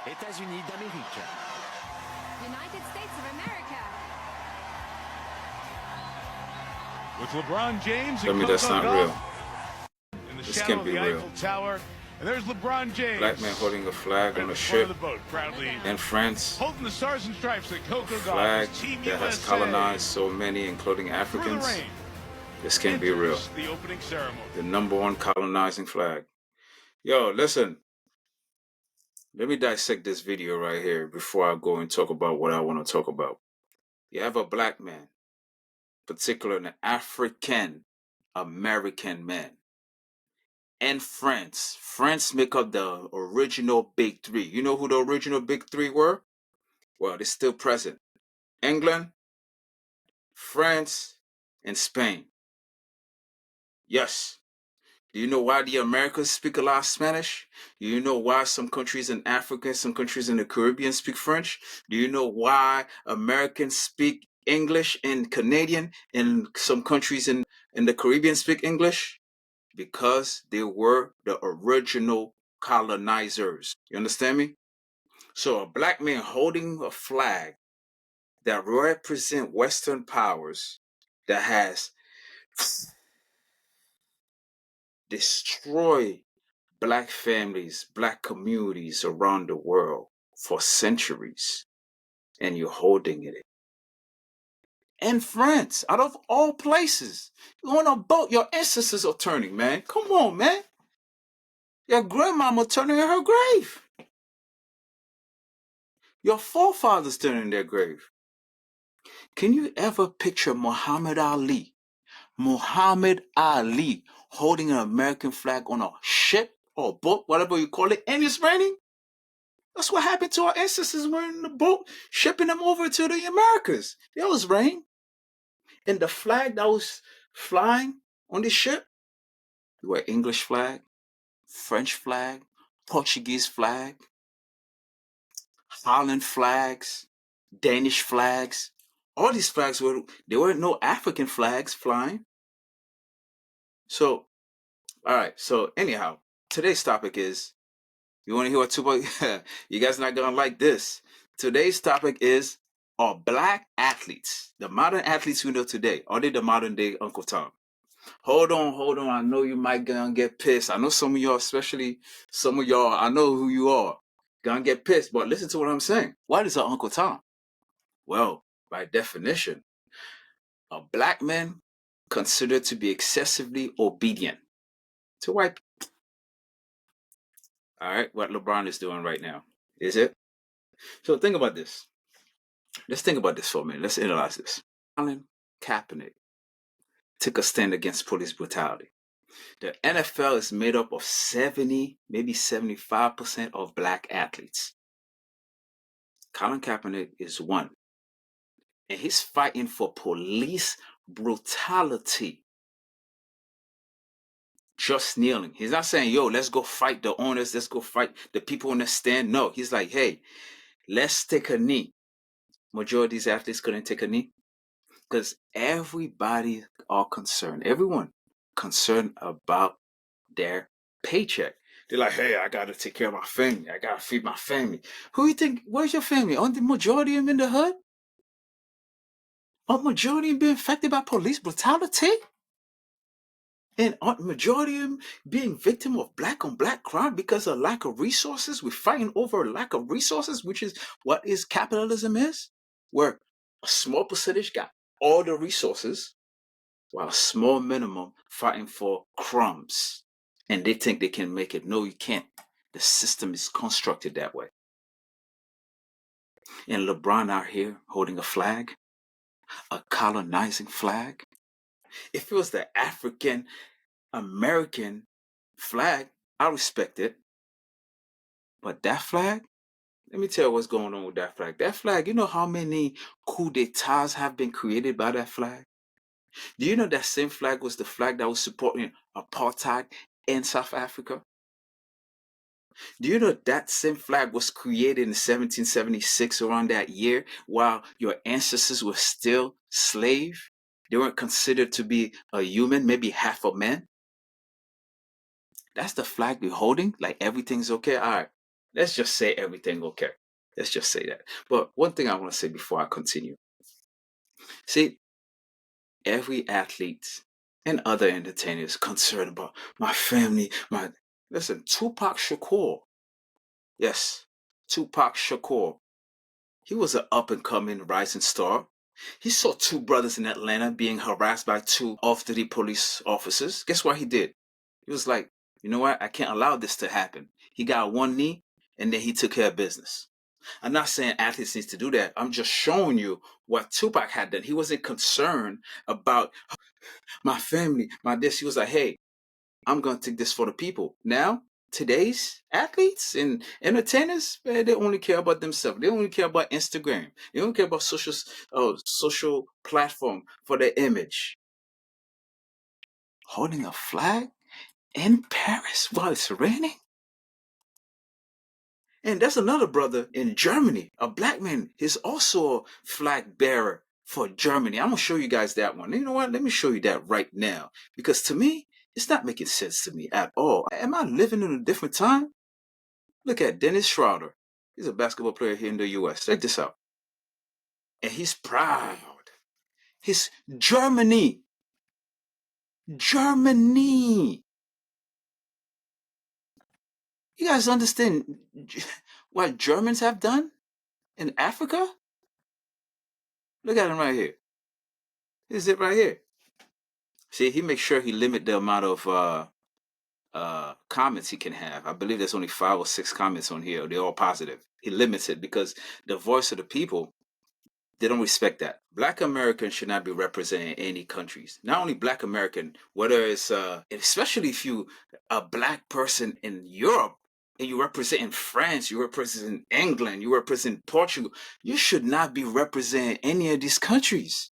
États-Unis d'Amérique. United States of America. With LeBron James Tell and me that's Coco not Gauff real. in the This shadow can't of be the real. Eiffel Tower. And there's LeBron James. Black man holding a flag right on at a the front of ship the boat, proudly in France. holding the stars and stripes that Coco Gauff Flag is Team that has USA. colonized so many, including Through the Africans. rain, This can't be real. enters the opening ceremony. The #1 colonizing flag. Yo, listen. Let me dissect this video right here before I go and talk about what I want to talk about. You have a black man, particularly an African American man, and France. France make up the original big three. You know who the original big three were? Well, they're still present. England, France, and Spain. Yes. Do you know why the Americans speak a lot of Spanish? Do you know why some countries in Africa, some countries in the Caribbean speak French? Do you know why Americans speak English and Canadian, and some countries in the Caribbean speak English? Because they were the original colonizers. You understand me? So a black man holding a flag that represent Western powers that has destroyed black families, black communities around the world for centuries, and you're holding it. In France, out of all places, you're on a boat, your ancestors are turning, man. Come on, man. Your grandmama turning in her grave. Your forefathers turning in their grave. Can you ever picture Muhammad Ali? Muhammad Ali holding an American flag on a ship or boat, whatever you call it, and it's raining? That's what happened to our ancestors. Were in the boat, shipping them over to the Americas. There was rain. And the flag that was flying on the ship were English flag, French flag, Portuguese flag, Holland flags, Danish flags. All these flags there weren't no African flags flying. So, all right. So anyhow, today's topic is, you want to hear what Tupac? You guys not gonna like this. Today's topic is, are black athletes, the modern athletes we know today, are they the modern day Uncle Tom? Hold on. I know you might gonna get pissed. I know some of y'all, especially some of y'all, I know who you are, gonna get pissed. But listen to what I'm saying. What is an Uncle Tom? Well, by definition, a black man considered to be excessively obedient to white people. All right, what LeBron is doing right now, is it? So think about this. Let's think about this for a minute. Let's analyze this. Colin Kaepernick took a stand against police brutality. The NFL is made up of 70, maybe 75% of black athletes. Colin Kaepernick is one. And he's fighting for police brutality. Just kneeling. He's not saying, yo, let's go fight the owners. Let's go fight the people in the stand. No, he's like, hey, let's take a knee. Majority of these athletes couldn't take a knee because everybody are concerned. Everyone concerned about their paycheck. They're like, hey, I gotta take care of my family. I gotta feed my family. Who you think? Where's your family? Aren't the majority of them in the hood? Aren't majority of them being affected by police brutality? And aren't majority of them being victim of black on black crime because of lack of resources? We're fighting over a lack of resources, which is what is capitalism is, where a small percentage got all the resources, while a small minimum fighting for crumbs. And they think they can make it. No, you can't. The system is constructed that way. And LeBron out here holding a flag, a colonizing flag. If it was the African American flag, I respect it. But that flag, let me tell you what's going on with that flag. That flag, you know how many coups d'etats have been created by that flag? Do you know that same flag was the flag that was supporting apartheid in South Africa? Do you know that same flag was created in 1776, around that year, while your ancestors were still slaves? They weren't considered to be a human, maybe half a man. That's the flag you're holding, like everything's okay. All right. Let's just say everything okay. Let's just say that. But one thing I want to say before I continue. See, every athlete and other entertainers concerned about my family, my listen, Tupac Shakur. Yes, Tupac Shakur. He was an up and coming rising star. He saw two brothers in Atlanta being harassed by two off-duty police officers. Guess what he did? He was like, you know what? I can't allow this to happen. He got one knee and then he took care of business. I'm not saying athletes need to do that. I'm just showing you what Tupac had done. He wasn't concerned about my family, my this. He was like, hey, I'm going to take this for the people. Now, today's athletes and entertainers, man, they only care about themselves. They only care about Instagram. They don't care about social platform for their image. Holding a flag in Paris while it's raining? And there's another brother in Germany, a black man. He's also a flag bearer for Germany. I'm going to show you guys that one. You know what? Let me show you that right now. Because to me, it's not making sense to me at all. Am I living in a different time? Look at Dennis Schroeder. He's a basketball player here in the US. Check this out. And he's proud. He's Germany. Germany. You guys understand what Germans have done in Africa? Look at him right here. This is it right here. See, he makes sure he limit the amount of comments he can have. I believe there's only 5 or 6 comments on here. They're all positive. He limits it because the voice of the people, they don't respect that. Black Americans should not be representing any countries. Not only Black American, whether it's especially if you a Black person in Europe and you represent in France, you represent England, you represent Portugal, you should not be representing any of these countries.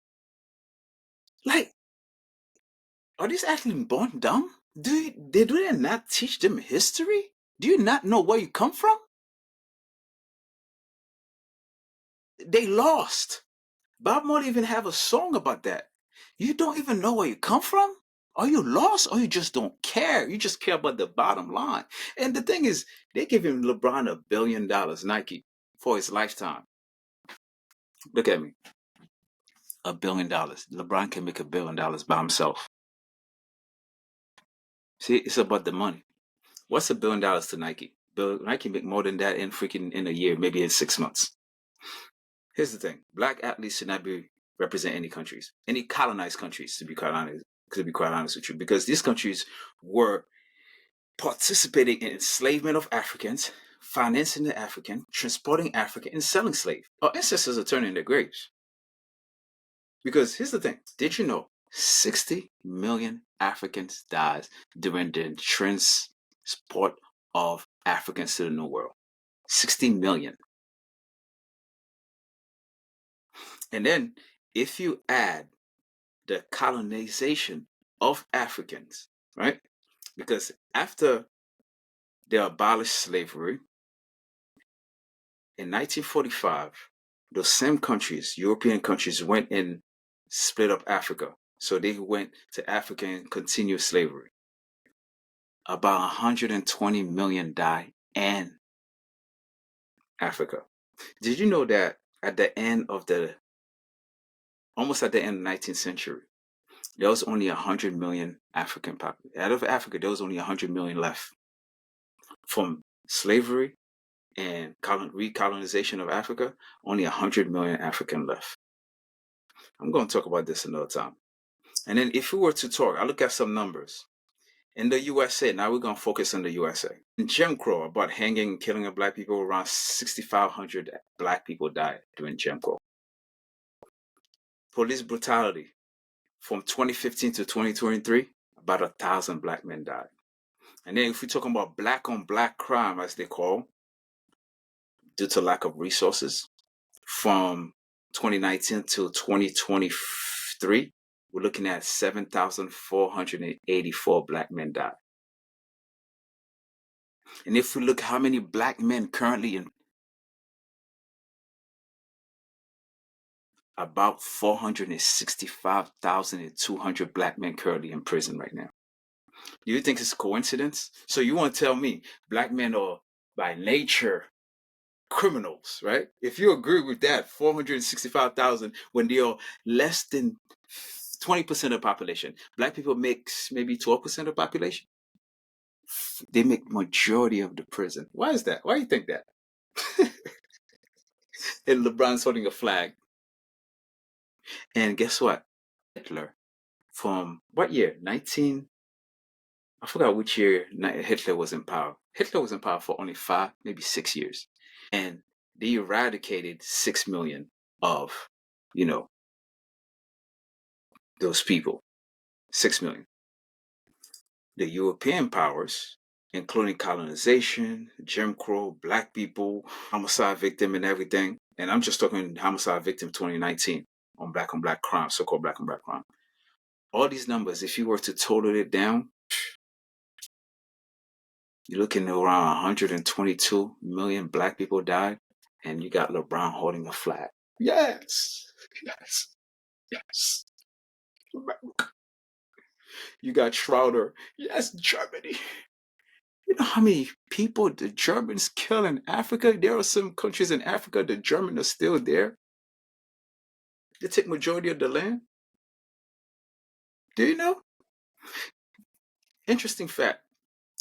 Like, are these athletes born dumb? Do they not teach them history? Do you not know where you come from? They lost. Bob Marley even have a song about that. You don't even know where you come from? Are you lost or you just don't care? You just care about the bottom line. And the thing is, they give him LeBron $1 billion, Nike, for his lifetime. Look at me. $1 billion. LeBron can make $1 billion by himself. See, it's about the money. What's $1 billion to Nike? Nike make more than that in a year, maybe in 6 months. Here's the thing: Black athletes should not be represent any countries, any colonized countries. To be quite honest with you, because these countries were participating in enslavement of Africans, financing the African, transporting African, and selling slaves. Our ancestors are turning their graves. Because here's the thing: did you know 60 million Africans died during the transport of Africans to the New World? 60 million. And then if you add the colonization of Africans, right? Because after they abolished slavery in 1945, those same countries, European countries, went and split up Africa. So they went to Africa and continued slavery. About 120 million died in Africa. Did you know that at the end of almost at the end of the 19th century, there was only 100 million African population. Out of Africa, there was only 100 million left. From slavery and recolonization of Africa, only 100 million African left. I'm going to talk about this another time. And then if we were to talk, I look at some numbers. In the USA, now we're going to focus on the USA. In Jim Crow, about hanging and killing of Black people, around 6,500 Black people died during Jim Crow. Police brutality, from 2015 to 2023, about 1,000 Black men died. And then if we're talking about Black on Black crime, as they call, due to lack of resources, from 2019 to 2023, we're looking at 7,484 Black men died. And if we look how many Black men currently in, about 465,200 Black men currently in prison right now. Do you think it's a coincidence? So you want to tell me Black men are by nature criminals, right? If you agree with that, 465,000 when they are less than 20% of the population. Black people make maybe 12% of the population. They make majority of the prison. Why is that? Why do you think that? And LeBron's holding a flag. And guess what? Hitler, from what year? I forgot which year Hitler was in power. Hitler was in power for only 5, maybe 6 years. And they eradicated 6 million of, those people. 6 million. The European powers, including colonization, Jim Crow, black people, homicide victim and everything. And I'm just talking homicide victim 2019 on black crime, so-called black on black crime. All these numbers, if you were to total it down, you're looking at around 122 million black people died, and you got LeBron holding a flag. Yes, yes, yes. You got Schroeder. Yes, Germany. You know how many people the Germans kill in Africa? There are some countries in Africa, the Germans are still there. They take majority of the land. Do you know? Interesting fact.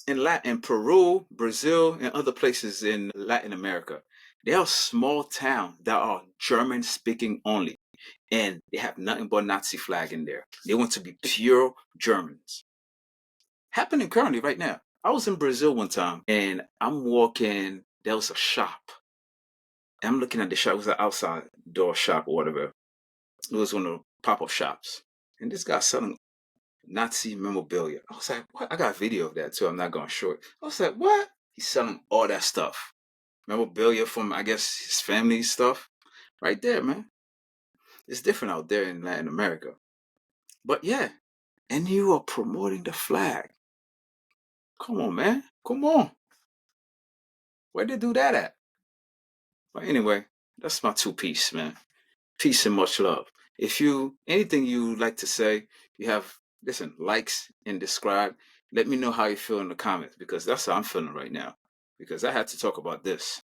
In Peru, Brazil, and other places in Latin America, there are small towns that are German speaking only. And they have nothing but Nazi flag in there. They want to be pure Germans. Happening currently right now. I was in Brazil one time and I'm walking, there was a shop. I'm looking at the shop, it was an outside door shop or whatever. It was one of the pop-up shops. And this guy selling Nazi memorabilia. I was like, what? I got a video of that too. I'm not going to show it. I was like, what? He's selling all that stuff. Memorabilia from, I guess, his family stuff. Right there, man. It's different out there in Latin America. But yeah. And you are promoting the flag. Come on, man. Come on. Where'd they do that at? But anyway, that's my 2-piece, man. Peace and much love. If anything you like to say, listen, likes and describe. Let me know how you feel in the comments, because that's how I'm feeling right now. Because I had to talk about this.